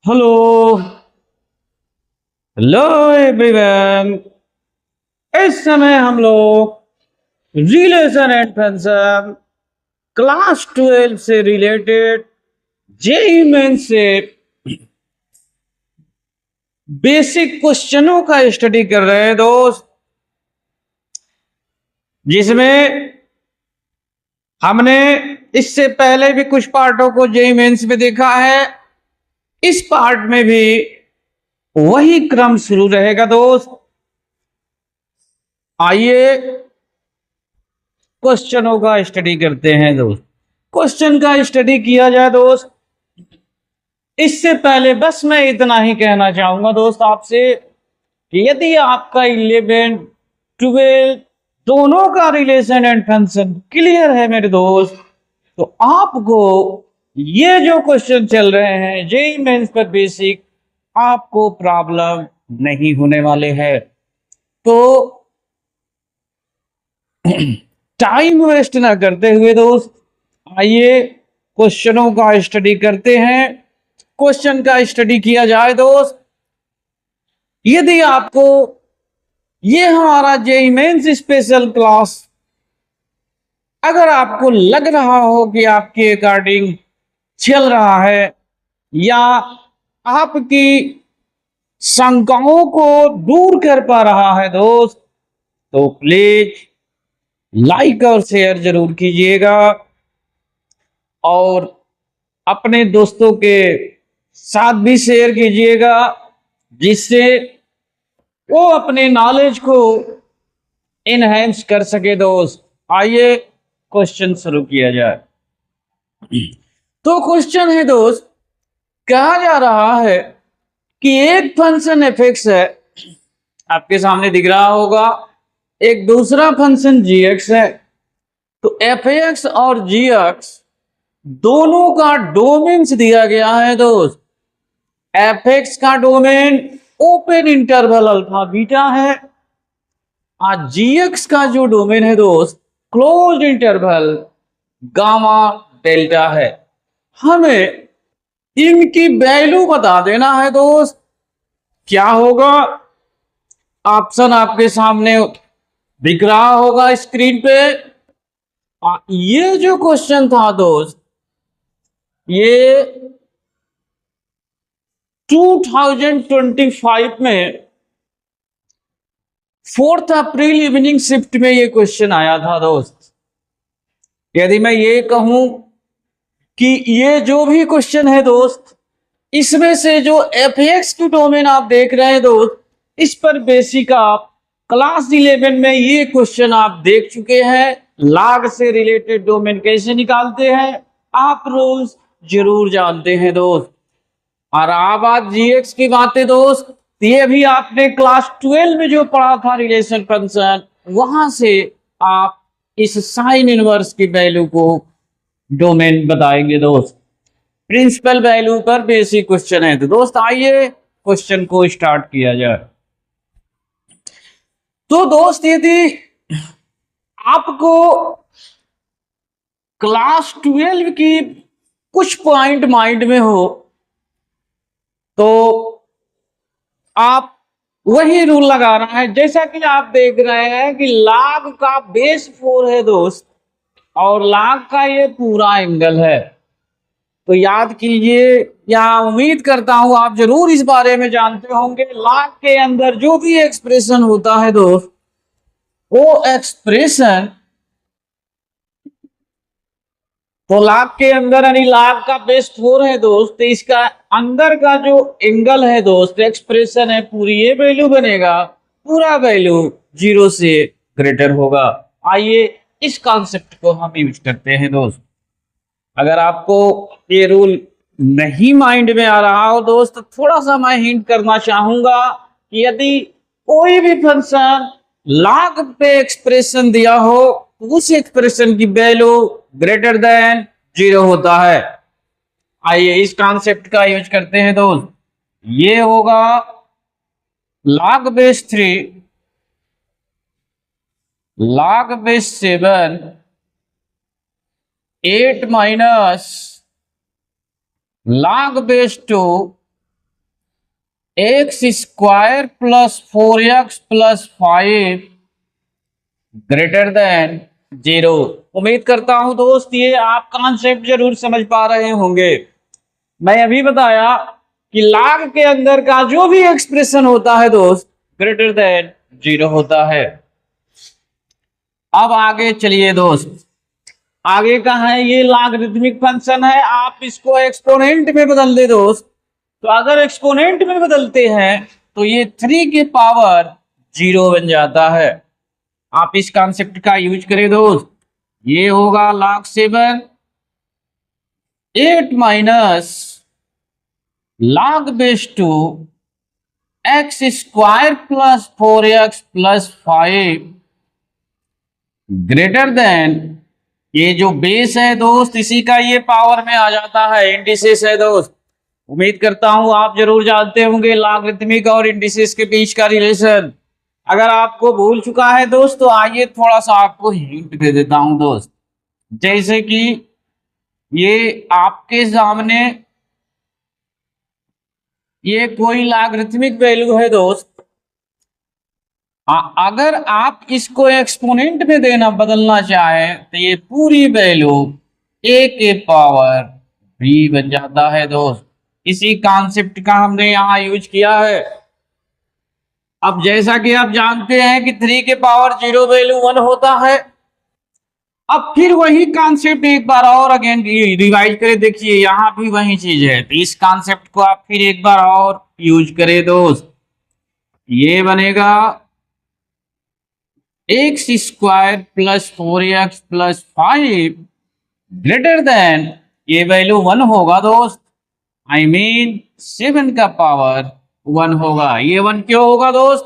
Hello hello everyone. इस समय हम लोग रिलेशन एंड फंक्शन क्लास 12 से रिलेटेड जेई मेन से बेसिक क्वेश्चनों का स्टडी कर रहे हैं दोस्त, जिसमें हमने इससे पहले भी कुछ पार्टों को जेई मेंस में देखा है। इस पार्ट में भी वही क्रम शुरू रहेगा दोस्त। आइए क्वेश्चनों का स्टडी करते हैं दोस्त। क्वेश्चन का स्टडी किया जाए दोस्त, इससे पहले बस मैं इतना ही कहना चाहूंगा दोस्त आपसे कि यदि आपका 11 12 दोनों का रिलेशन एंड फंक्शन क्लियर है मेरे दोस्त, तो आपको ये जो क्वेश्चन चल रहे हैं जेई मेंस पर बेसिक, आपको प्रॉब्लम नहीं होने वाले हैं। तो टाइम वेस्ट ना करते हुए दोस्त, आइए क्वेश्चनों का स्टडी करते हैं। क्वेश्चन का स्टडी किया जाए दोस्त, यदि आपको ये हमारा जेई मेंस स्पेशल क्लास अगर आपको लग रहा हो कि आपके अकॉर्डिंग चल रहा है या आपकी शंकाओं को दूर कर पा रहा है दोस्त, तो प्लीज लाइक और शेयर जरूर कीजिएगा और अपने दोस्तों के साथ भी शेयर कीजिएगा, जिससे वो अपने नॉलेज को इनहेंस कर सके दोस्त। आइए क्वेश्चन शुरू किया जाए। तो क्वेश्चन है दोस्त, कहा जा रहा है कि एक फंक्शन एफ एक्स है, आपके सामने दिख रहा होगा, एक दूसरा फंक्शन जी एक्स है। तो एफ एक्स और जी एक्स दोनों का डोमेन्स दिया गया है दोस्त। एफ एक्स का domain open interval alpha beta है और जी एक्स का जो डोमेन है दोस्त क्लोज इंटरवल गामा डेल्टा है। हमें इनकी वैल्यू बता देना है दोस्त। क्या होगा, ऑप्शन आपके सामने दिख रहा होगा स्क्रीन पे। ये जो क्वेश्चन था दोस्त, ये 2025 में 4 अप्रैल इवनिंग शिफ्ट में ये क्वेश्चन आया था दोस्त। यदि मैं ये कहूं कि ये जो भी क्वेश्चन है दोस्त, इसमें से जो एफ एक्स की डोमेन आप देख रहे हैं दोस्त, इस पर बेसिक आप क्लास 11 में ये क्वेश्चन आप देख चुके हैं। लॉग से रिलेटेड डोमेन कैसे निकालते हैं आप रूल्स जरूर जानते हैं दोस्त। और आप बात जी एक्स की बातें दोस्त, ये भी आपने क्लास 12 में जो पढ़ा था रिलेशन फंक्शन, वहां से आप इस साइन इनवर्स की वैल्यू को डोमेन बताएंगे दोस्त। प्रिंसिपल वैल्यू पर बेसिक क्वेश्चन है। तो दोस्त आइए क्वेश्चन को स्टार्ट किया जाए। तो दोस्त यदि आपको क्लास 12 की कुछ पॉइंट माइंड में हो, तो आप वही रूल लगा रहा है। जैसा कि आप देख रहे हैं कि log का बेस 4 है दोस्त और log का ये पूरा एंगल है। तो याद कीजिए, या उम्मीद करता हूं आप जरूर इस बारे में जानते होंगे, log के अंदर जो भी एक्सप्रेशन होता है दोस्त, वो एक्सप्रेशन, तो log के अंदर यानी log का बेस 4 है दोस्त, तो इसका अंदर का जो एंगल है दोस्त, एक्सप्रेशन है पूरी, ये वैल्यू बनेगा, पूरा वैल्यू 0 से ग्रेटर होगा। आइए इस कॉन्सेप्ट को हम यूज करते हैं दोस्त। अगर आपको ये रूल नहीं माइंड में आ रहा हो दोस्त, तो थोड़ा सा मैं हिंट करना चाहूंगा कि यदि कोई भी फंक्शन log पे एक्सप्रेशन दिया हो, उस एक्सप्रेशन की वैल्यू ग्रेटर देन 0 होता है। आइए इस कॉन्सेप्ट का यूज करते हैं दोस्त। ये होगा log base 3, log base 7, 8 minus log base 2 x square plus 4x plus 5 greater than 0। उम्मीद करता हूं दोस्त ये आप कॉन्सेप्ट जरूर समझ पा रहे होंगे। मैं अभी बताया कि log के अंदर का जो भी एक्सप्रेशन होता है दोस्त ग्रेटर देन 0 होता है। अब आगे चलिए दोस्त, आगे का है ये लॉगरिथमिक फंक्शन है, आप इसको एक्सपोनेंट में बदल दे दोस्त। तो अगर एक्सपोनेंट में बदलते हैं तो ये 3 के पावर 0 बन जाता है। आप इस कॉन्सेप्ट का यूज करें दोस्त, ये होगा log 7 8 minus log base 2 x square plus 4x plus 5 greater than, ये जो बेस है दोस्त इसी का ये पावर में आ जाता है, इंडिसेस है दोस्त। उम्मीद करता हूं आप जरूर जानते होंगे लॉगरिथमिक और इंडिसेस के बीच का रिलेशन। अगर आपको भूल चुका है दोस्त तो आइए थोड़ा सा आपको हिंट दे देता हूं दोस्त। जैसे कि ये आपके सामने ये कोई लॉगरिथमिक वैल्यू है दोस्त, अगर आप इसको एक्सपोनेंट में देना बदलना चाहे तो ये पूरी वैल्यू a के पावर b बन जाता है दोस्त। इसी कॉन्सेप्ट का हमने यहाँ यूज किया है। अब जैसा कि आप जानते हैं कि 3 के पावर 0 वैल्यू 1 होता है। अब फिर वही कॉन्सेप्ट एक बार और अगेन रिवाइज करें, देखिए यहाँ भी वही चीज है, तो इस कॉन्सेप्ट को आप फिर एक बार और यूज करें दोस्त। ये बनेगा x square plus 4x plus 5 greater than, ये वैल्यू 1 होगा दोस्त, आई मीन 7 का पावर 1 होगा। ये 1 क्यों होगा दोस्त?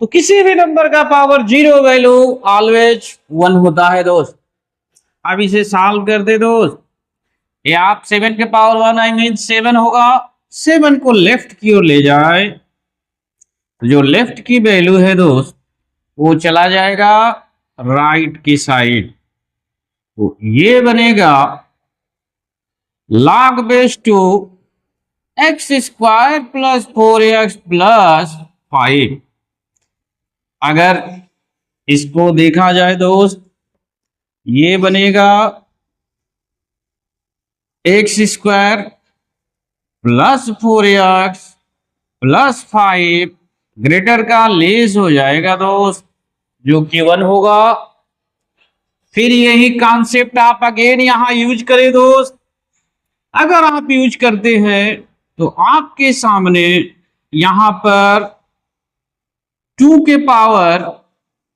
तो किसी भी नंबर का पावर 0 वैल्यू ऑलवेज 1 होता है दोस्त। अब इसे सॉल्व कर दे दोस्त, ये आप 7 के पावर 1 आई मीन 7 होगा। 7 को लेफ्ट की ओर ले जाए तो जो लेफ्ट की वैल्यू है दोस्त वो चला जाएगा राइट की साइड, तो ये बनेगा log base 2 x square plus 4x plus 5। अगर इसको देखा जाए दोस्त ये बनेगा x square plus 4x plus 5 greater का लेस हो जाएगा दोस्त, जो कि 1 होगा। फिर यही कॉन्सेप्ट आप अगेन यहां यूज करें दोस्त। अगर आप यूज करते हैं तो आपके सामने यहां पर 2 के पावर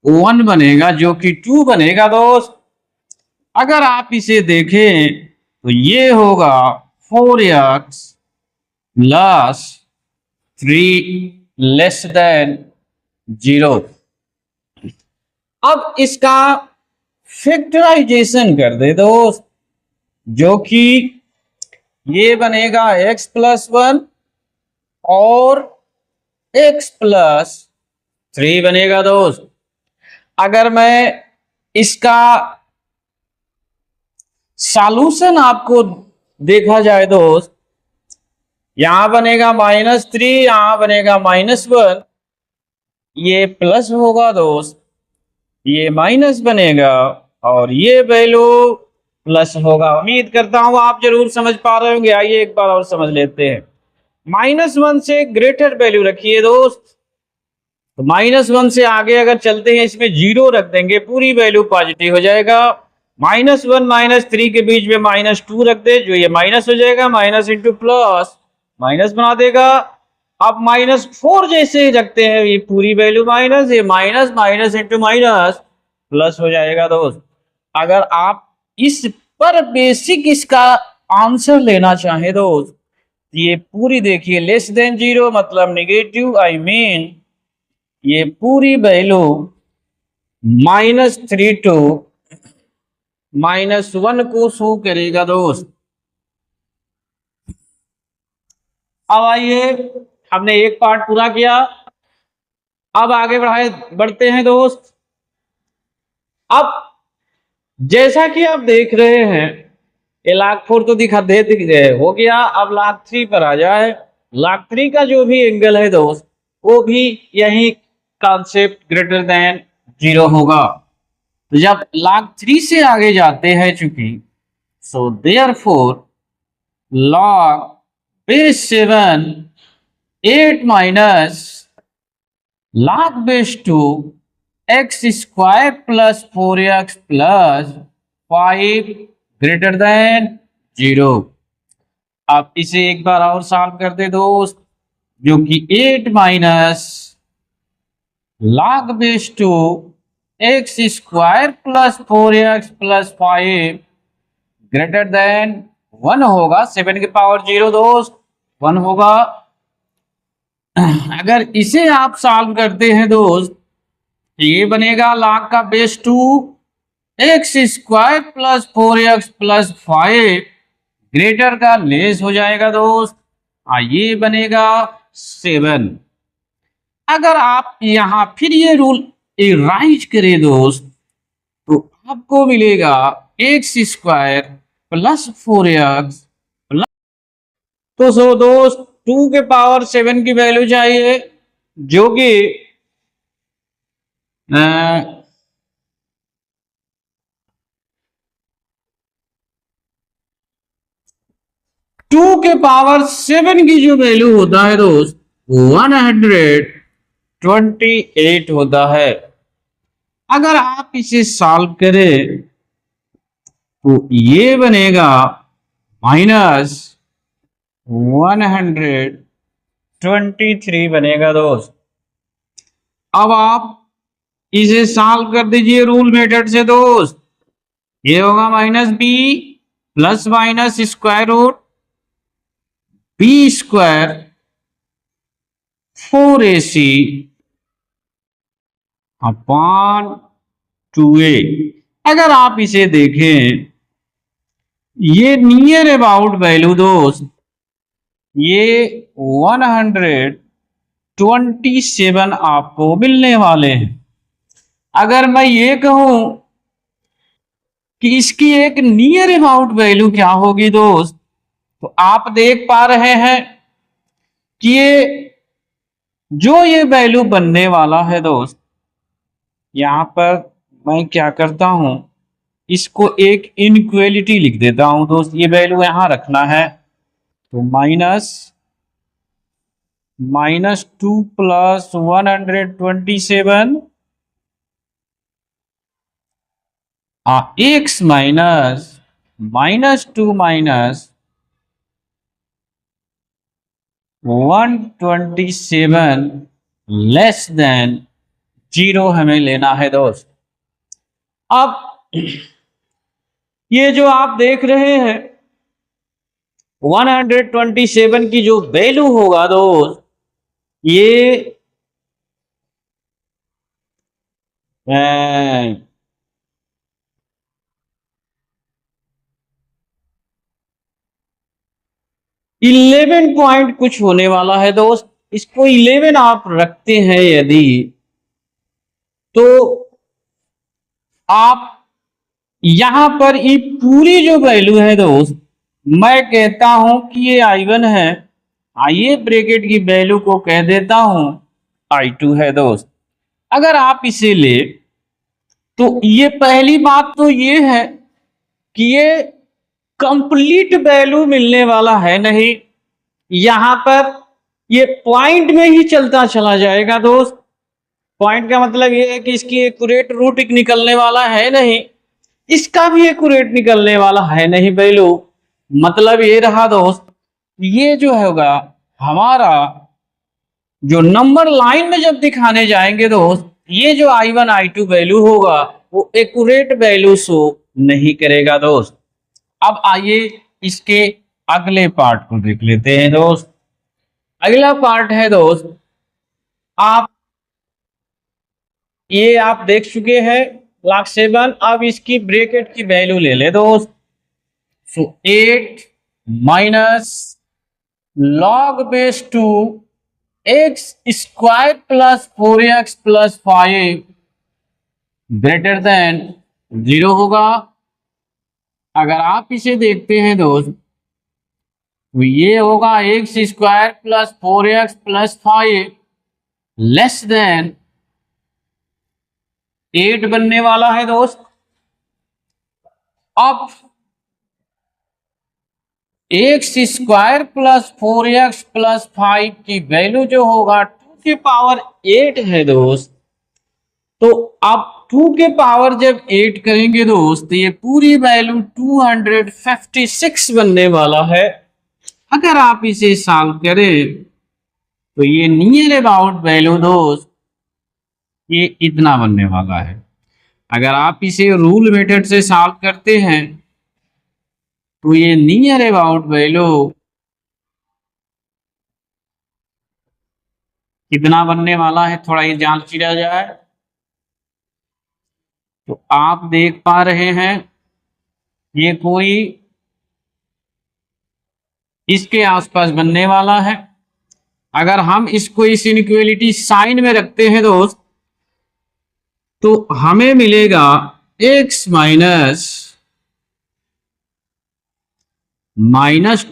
1 बनेगा, जो कि 2 बनेगा दोस्त। अगर आप इसे देखें तो ये होगा 4x प्लस 3 लेस देन 0। अब इसका फैक्टराइजेशन कर दे दोस्त, जो कि ये बनेगा x प्लस 1 और x प्लस 3 बनेगा दोस्त। अगर मैं इसका सॉल्यूशन आपको देखा जाए दोस्त, यहां बनेगा -3, यहां बनेगा -1, ये प्लस होगा दोस्त, ये माइनस बनेगा और ये वैल्यू प्लस होगा। उम्मीद करता हूं आप जरूर समझ पा रहे होंगे। आइए एक बार और समझ लेते हैं। -1 से ग्रेटर वैल्यू रखिए दोस्त, तो -1 से आगे अगर चलते हैं इसमें 0 रख देंगे, पूरी वैल्यू पॉजिटिव हो जाएगा। -1 -3 के बीच में -2 रख दे, जो ये माइनस हो जाएगा, माइनस इंटू प्लस माइनस बना देगा। अब -4 जैसे ही रखते हैं ये पूरी वैल्यू माइनस, ये minus minus into minus plus हो जाएगा दोस्त। अगर आप इस पर बेसिक इसका आंसर लेना चाहें दोस्त, ये पूरी देखिए लेस देन 0 मतलब नेगेटिव, आई मीन ये पूरी वैल्यू -3 टू -1 को शो करेगा दोस्त। अब आइए, हमने एक पार्ट पूरा किया, अब आगे बढ़ते हैं दोस्त। अब जैसा कि आप देख रहे हैं ये log 4 तो दिख गए हो गया। अब log 3 पर आ जाए, log 3 का जो भी एंगल है दोस्त, वो भी यही कॉन्सेप्ट ग्रेटर देन 0 होगा। तो जब log 3 से आगे जाते हैं चूंकि, so therefore log base 7 8 minus log base 2 x square plus 4x plus 5 greater than 0। आप इसे एक बार और सॉल्व कर दे दोस्त, जो कि 8 minus log base 2 x square plus 4x plus 5 greater than 1 होगा। 7 की पावर 0 दोस्त 1 होगा। अगर इसे आप सॉल्व करते हैं दोस्त, तो ये बनेगा log का base 2 x square plus 4x plus 5 greater का लेस हो जाएगा दोस्त, ये बनेगा 7। अगर आप यहां फिर ये रूल इराइज करें दोस्त, तो आपको मिलेगा x square plus 4x plus, तो सो दोस्त 2 के पावर 7 की वैल्यू चाहिए, जो कि 2 के पावर 7 की जो वैल्यू होता है दोस्त 128 होता है। अगर आप इसे सॉल्व करें तो ये बनेगा माइनस 123 बनेगा दोस्त। अब आप इसे सॉल्व कर दीजिए रूल मेथड से दोस्त, ये होगा minus B plus minus square root B square 4ac upon 2a। अगर आप इसे देखें, ये नियर अबाउट वैल्यू दोस्त, ये 127 आपको मिलने वाले हैं। अगर मैं ये कहूं कि इसकी एक नियर अबाउट वैल्यू क्या होगी दोस्त, तो आप देख पा रहे हैं कि ये वैल्यू बनने वाला है दोस्त। यहां पर मैं क्या करता हूं, इसको एक इनइक्वालिटी लिख देता हूं दोस्त, ये वैल्यू यहां रखना है। तो -2 plus 127 x minus -2 minus 127 less than 0 हमें लेना है दोस्त। अब ये जो आप देख रहे हैं 127 की जो वैल्यू होगा दोस्त, ये 11 पॉइंट कुछ होने वाला है दोस्त। इसको 11 आप रखते हैं यदि, तो आप यहां पर ये पूरी जो वैल्यू है दोस्त, मैं कहता हूं कि ये I1 है, आइए ब्रैकेट की वैल्यू को कह देता हूं I2 है दोस्त। अगर आप इसे ले, तो ये पहली बात तो ये है कि ये कंप्लीट वैल्यू मिलने वाला है नहीं, यहां पर ये पॉइंट में ही चलता चला जाएगा दोस्त। पॉइंट का मतलब ये है कि इसकी एक्यूरेट रूट निकलने वाला है नहीं, इसका भी एक्यूरेट निकलने वाला है नहीं वैल्यू। मतलब ये रहा दोस्त, ये जो होगा हमारा जो नंबर लाइन में जब दिखाने जाएंगे दोस्त, ये जो I1 I2 वैल्यू होगा वो एक्यूरेट वैल्यू शो नहीं करेगा दोस्त। अब आइए इसके अगले पार्ट को देख लेते हैं दोस्त। अगला पार्ट है दोस्त, आप ये आप देख चुके हैं log 7। अब इसकी ब्रैकेट की वैल्यू ले ले दोस्त। सो 8 minus log base 2 x square plus 4x plus 5 greater than 0 होगा। अगर आप इसे देखते हैं दोस्त, तो ये होगा x square plus 4x plus 5 less than 8 बनने वाला है दोस्त। अब x square plus 4x plus 5 की वैल्यू जो होगा 2 की पावर 8 है दोस्त। तो अब 2 के पावर जब 8 करेंगे दोस्त तो ये पूरी वैल्यू 256 बनने वाला है। अगर आप इसे सॉल्व करें तो ये नियर अबाउट वैल्यू दोस्त ये इतना बनने वाला है। अगर आप इसे रूल मेथड से सॉल्व करते हैं तो ये नियर अबाउट वैल्यू कितना बनने वाला है, थोड़ा ये जांच किया जाए। तो आप देख पा रहे हैं ये कोई इसके आसपास बनने वाला है। अगर हम इसको इस इनइक्वालिटी साइन में रखते हैं दोस्त तो हमें मिलेगा x माइनस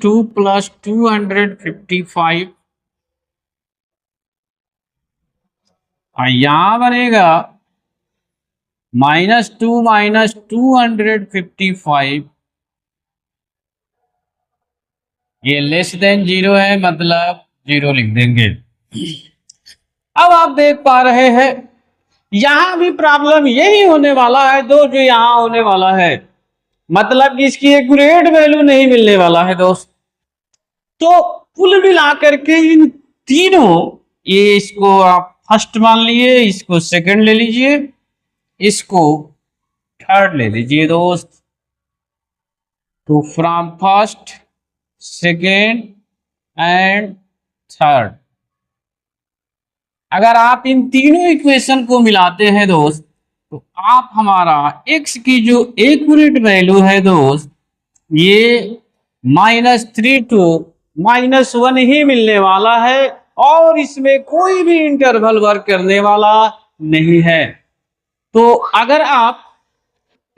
2 प्लस 255 और यहां बनेगा -2 माइनस 255 ये लेस देन 0 है, मतलब 0 लिख देंगे। अब आप देख पा रहे हैं यहां भी प्रॉब्लम यही होने वाला है जो यहां होने वाला है, मतलब कि इसकी एक्यूरेट वैल्यू नहीं मिलने वाला है दोस्त। तो कुल मिलाकर के इन तीनों, ये इसको आप फर्स्ट मान लिए, इसको सेकंड ले लीजिए, इसको थर्ड ले लीजिए दोस्त। तो from first second and third, अगर आप इन तीनों इक्वेशन को मिलाते हैं दोस्त तो आप हमारा x की जो एक्यूरेट वैल्यू है दोस्त ये -3 to -1 ही मिलने वाला है और इसमें कोई भी इंटरवल वर्क करने वाला नहीं है। तो अगर आप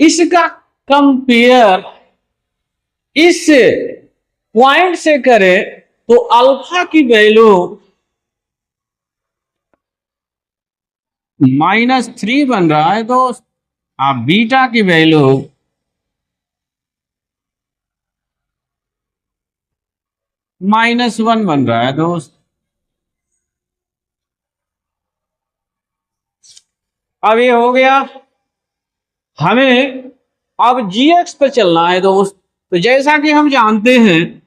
इसका कंपेयर इस पॉइंट से करें तो अल्फा की वैल्यू -3 बन रहा है दोस्त, आप बीटा की वैल्यू -1 बन रहा है दोस्त। अब ये हो गया, हमें अब gx पर चलना है दोस्त। तो जैसा कि हम जानते हैं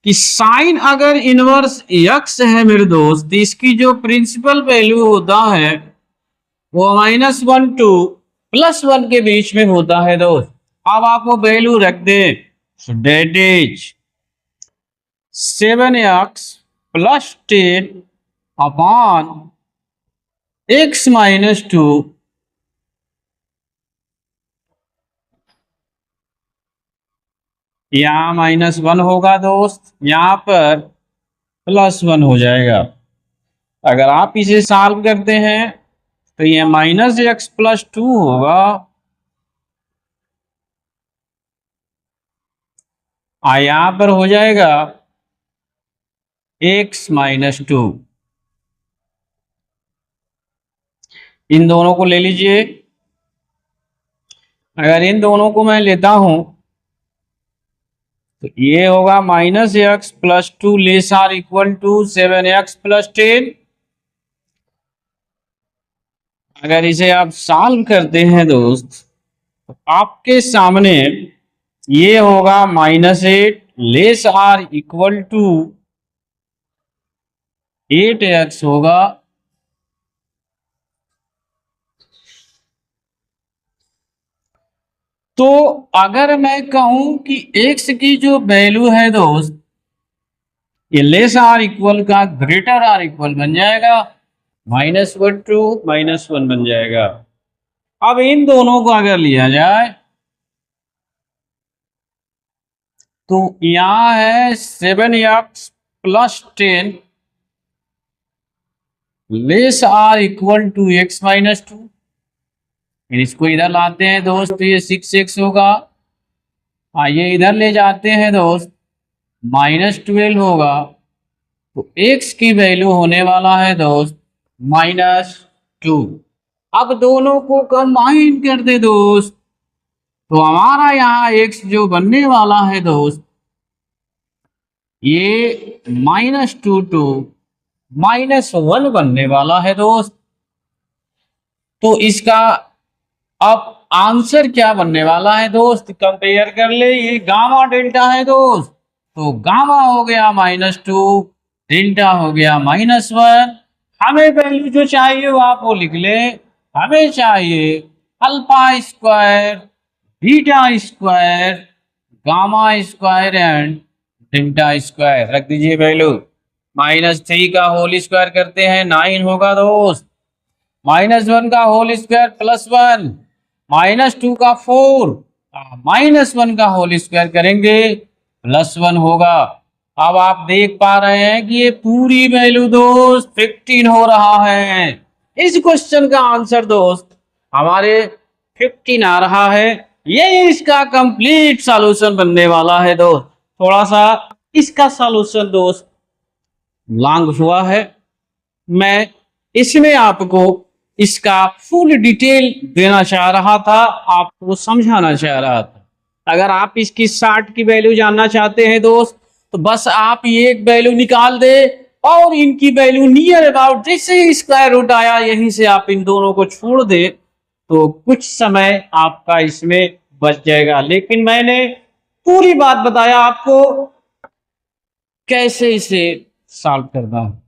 कि साइन अगर इनवर्स x है मेरे दोस्त, इसकी जो प्रिंसिपल वैल्यू होता है वो -1 to +1 के बीच में होता है दोस्त। अब आप वो वैल्यू रख दें, so that is 7x + 10 upon x - 2 यहां -1 होगा दोस्त, यहां पर +1 हो जाएगा। अगर आप इसे सॉल्व करते हैं तो ये -x + 2 होगा और यहां पर हो जाएगा x - 2। इन दोनों को ले लीजिए, अगर इन दोनों को मैं लेता हूं तो ये होगा -x + 2 less or equal to 7x + 10। अगर इसे आप सॉल्व करते हैं दोस्त तो आपके सामने ये होगा -8 less or equal to 8x होगा। तो अगर मैं कहूं कि x की जो वैल्यू है दोस्त ये लेस आर इक्वल का ग्रेटर आर इक्वल बन जाएगा, -1 to -1 बन जाएगा। अब इन दोनों को अगर लिया जाए तो यहां है 7x + 10 less or equal to x - 2। इसको इधर लाते हैं दोस्त तो ये 6x होगा, ये इधर ले जाते हैं दोस्त -12 होगा, तो x की वैल्यू होने वाला है दोस्त -2। अब दोनों को कंबाइन कर दे दोस्त, तो हमारा यहाँ x जो बनने वाला है दोस्त, ये -2 टू -1 बनने वाला है दोस्त। तो इसका अब आंसर क्या बनने वाला है दोस्त, कंपेयर कर ले, ये गामा डेल्टा है दोस्त, तो गामा हो गया -2, डेल्टा हो गया -1। हमें वैल्यू जो चाहिए वो आप वो लिख ले, हमें चाहिए alpha square, beta square, gamma square and delta square. रख दीजिए वैल्यू। -3 का होल स्क्वायर करते हैं 9 होगा दोस्त, -1 का होल स्क्वायर +1, -2 का 4, -1 का होल स्क्वायर करेंगे +1 होगा। अब आप देख पा रहे हैं कि ये पूरी वैल्यू दोस्त 15 हो रहा है। इस क्वेश्चन का आंसर दोस्त हमारे 15 आ रहा है। ये इसका कंप्लीट सॉल्यूशन बनने वाला है दोस्त। थोड़ा सा इसका सॉल्यूशन दोस्त लॉन्ग हुआ है, मैं इसमें आपको इसका फुल डिटेल देना चाह रहा था, आपको समझाना चाह रहा था। अगर आप इसकी 60 की वैल्यू जानना चाहते हैं दोस्त, तो बस आप ये एक वैल्यू निकाल दे और इनकी वैल्यू नियर अबाउट जैसे ही स्क्वायर रूट आया यहीं से आप इन दोनों को छोड़ दे, तो कुछ समय आपका इसमें बच जाएगा। लेकिन मैंने पूरी बात बताया आपको कैसे इसे सॉल्व करना है।